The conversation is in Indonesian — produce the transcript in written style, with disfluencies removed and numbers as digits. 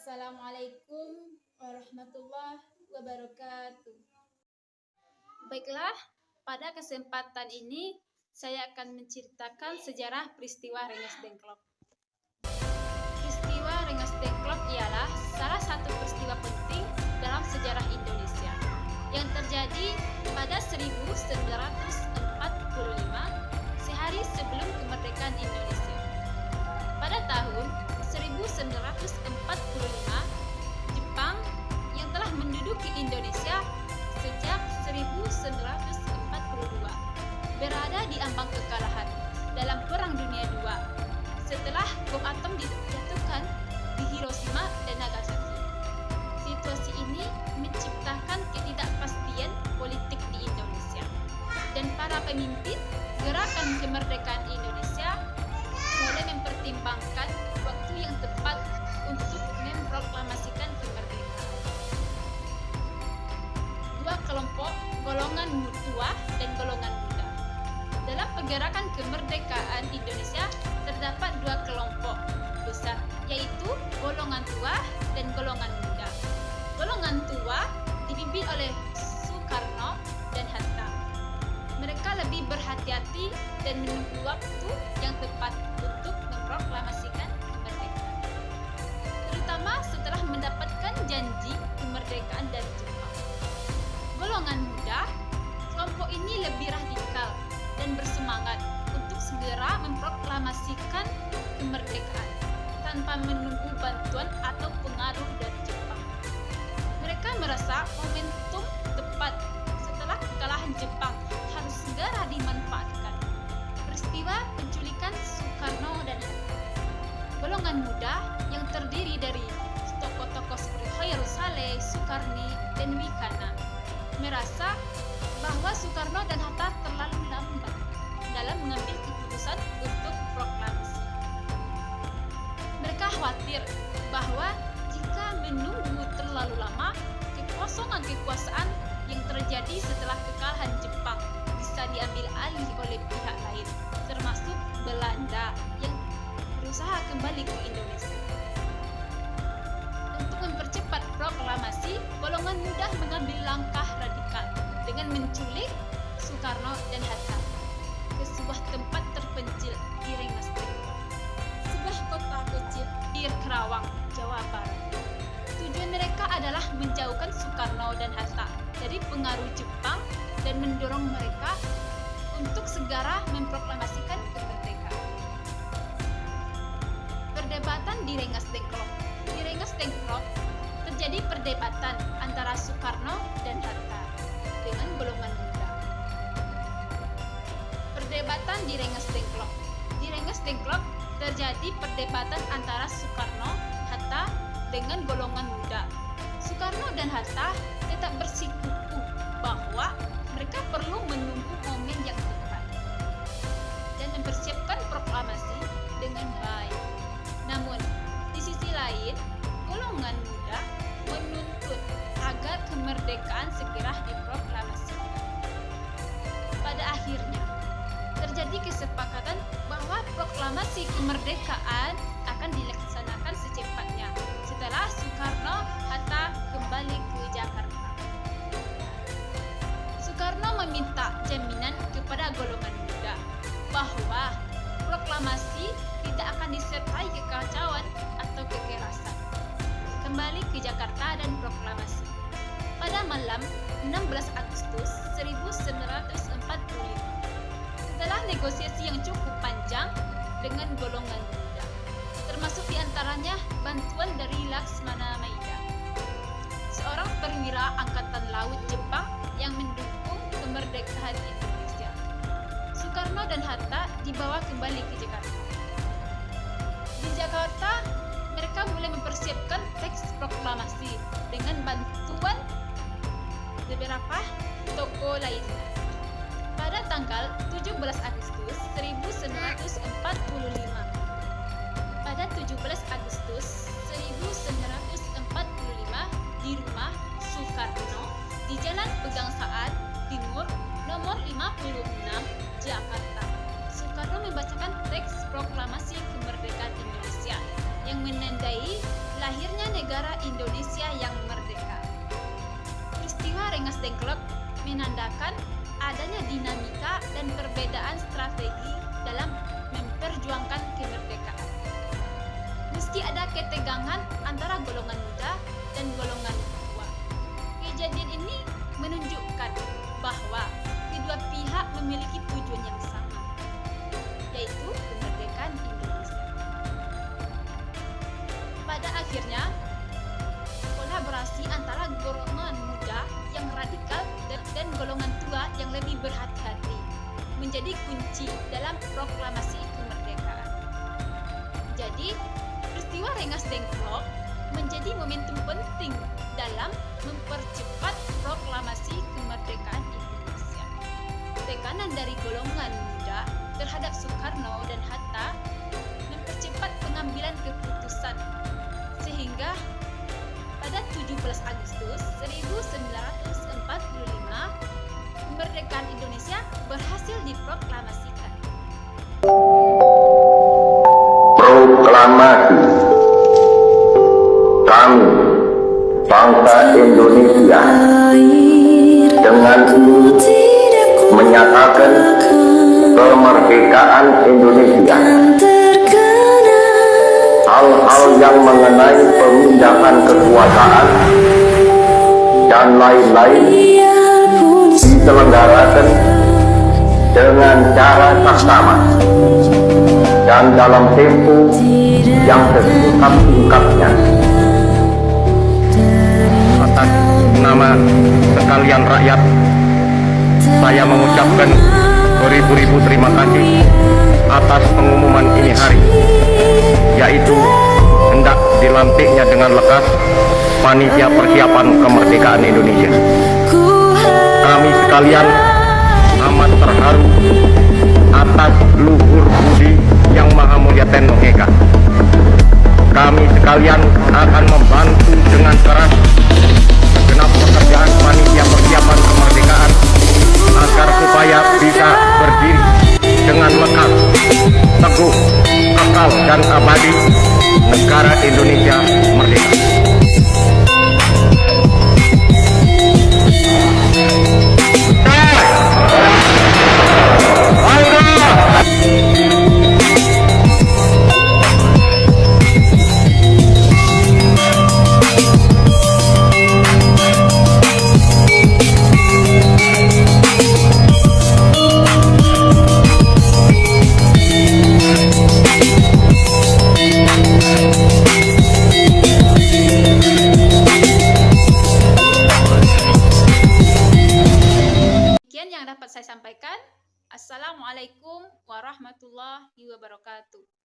Assalamualaikum warahmatullahi wabarakatuh. Baiklah, pada kesempatan ini saya akan menceritakan sejarah peristiwa Rengas Dengklok. Peristiwa Rengas Dengklok ialah salah satu peristiwa penting dalam sejarah Indonesia yang terjadi pada 1945, sehari sebelum kemerdekaan Indonesia. Pada tahun 1945, Jepang yang telah menduduki Indonesia sejak 1942 berada di ambang kekalahan dalam Perang Dunia II setelah bom atom dijatuhkan di Hiroshima dan Nagasaki. Situasi ini menciptakan ketidakpastian politik di Indonesia, dan para pemimpin gerakan kemerdekaan Indonesia mulai mempertimbangkan waktu yang tepat untuk memproklamasikan kemerdekaan. Dua kelompok, golongan tua dan golongan muda. Dalam pergerakan kemerdekaan Indonesia terdapat dua kelompok besar, yaitu golongan tua dan golongan muda. Golongan tua dipimpin oleh Soekarno dan Hatta. Mereka lebih berhati-hati dan menunggu waktu yang tepat untuk memproklamasikan kemerdekaan, terutama setelah mendapatkan janji kemerdekaan dari Jepang. Golongan muda, kelompok ini lebih radikal dan bersemangat untuk segera memproklamasikan kemerdekaan tanpa menunggu bantuan atau pengaruh dari Jepang. Mereka merasa momentum tepat setelah kekalahan Jepang harus segera dimanfaatkan. Peristiwa penculikan Soekarno dan Hatta. Golongan muda yang terdiri dari tokoh-tokoh seperti Khairul Saleh, Soekarni, dan Wikana merasa bahwa Soekarno dan Hatta terlalu lambat dalam mengambil keputusan untuk proklamasi. Mereka khawatir bahwa jika menunggu terlalu lama, kekosongan kekuasaan yang terjadi setelah kekalahan Jepang bisa diambil alih oleh pihak lain, termasuk Belanda yang berusaha kembali ke Indonesia. Untuk mempercepat proklamasi, golongan muda mengambil langkah radikal dengan menculik Soekarno dan Hatta ke sebuah tempat terpencil di Rengas Dengklok, sebuah kota kecil di Kerawang, Jawa Barat. Tujuan mereka adalah menjauhkan Soekarno dan Hatta dari pengaruh Jepang dan mendorong mereka untuk segera memproklamasikan kemerdekaan. Perdebatan di Rengas Dengklok. Di Rengas Dengklok terjadi perdebatan antara Soekarno dan Hatta dengan golongan muda. Perdebatan di Rengas Dengklok. Di Rengas Dengklok terjadi perdebatan antara Soekarno, Hatta dengan golongan muda. Soekarno dan Hatta tetap bersikukuh bahwa mereka perlu menunggu momen yang tepat dan mempersiapkan proklamasi dengan baik. Namun, di sisi lain, golongan muda menuntut agar kemerdekaan segera diproklamasikan. Pada akhirnya, terjadi kesepakatan bahwa proklamasi kemerdekaan akan dilaksanakan secepatnya setelah Soekarno Hatta kembali ke Jakarta. Soekarno meminta jaminan kepada golongan muda bahwa proklamasi tidak akan disertai kekacauan atau kekerasan. Kembali ke Jakarta dan proklamasi. Pada malam 16 Agustus 1945, setelah negosiasi yang cukup panjang dengan golongan muda, termasuk diantaranya bantuan dari Laksmana Maida, seorang perwira Angkatan Laut Jepang yang mendukung kemerdekaan Indonesia. Soekarno dan Hatta dibawa kembali ke Jakarta. Di Jakarta, mereka mulai mempersiapkan teks proklamasi dengan bantuan beberapa tokoh lainnya. Pada tanggal 17 Agustus 1945, pada 17 Agustus 1945 di rumah Soekarno di Jalan Pegangsaan Timur nomor 56 Jakarta, Soekarno membacakan teks proklamasi kemerdekaan Indonesia yang menandai lahirnya negara negara Indonesia yang merdeka. Peristiwa Rengas Dengklok menandakan adanya dinamika dan perbedaan strategi dalam memperjuangkan kemerdekaan. Meski ada ketegangan antara golongan muda dan golongan tua, kejadian ini menunjukkan bahwa kedua pihak memiliki tujuan yang sama, yaitu kemerdekaan Indonesia. Pada akhirnya, kolaborasi antara golongan muda yang radikal dan golongan tua yang lebih berhati-hati menjadi kunci dalam proklamasi kemerdekaan. Jadi, peristiwa Rengas Dengklok menjadi momentum penting dalam mempercepat proklamasi kemerdekaan Indonesia. Tekanan dari golongan muda terhadap Soekarno dan Hatta mempercepat pengambilan keputusan, sehingga pada 17 Agustus 1945 kemerdekaan Indonesia berhasil diproklamasikan. Proklamasi. Kami, bangsa Indonesia, dengan ini menyatakan kemerdekaan Indonesia. Hal-hal yang mengenai pemindahan kekuasaan dan lain-lain diselenggarakan dengan cara saksama dan dalam tempo yang sesingkat-singkatnya. Atas nama sekalian rakyat, saya mengucapkan beribu-ribu terima kasih atas pengumuman ini hari, yaitu hendak dilantiknya dengan lekas Panitia Persiapan Kemerdekaan Indonesia. Kami sekalian amat terharu atas luhur budi yang maha mulia Teno Eka. Kami sekalian akan membantu dengan keras segenap pekerjaan Panitia Persiapan Kemerdekaan agar supaya bisa berdiri dengan lekas, teguh, kekal dan abadi negara Indonesia merdeka. Yang dapat saya sampaikan. Assalamualaikum warahmatullahi wabarakatuh.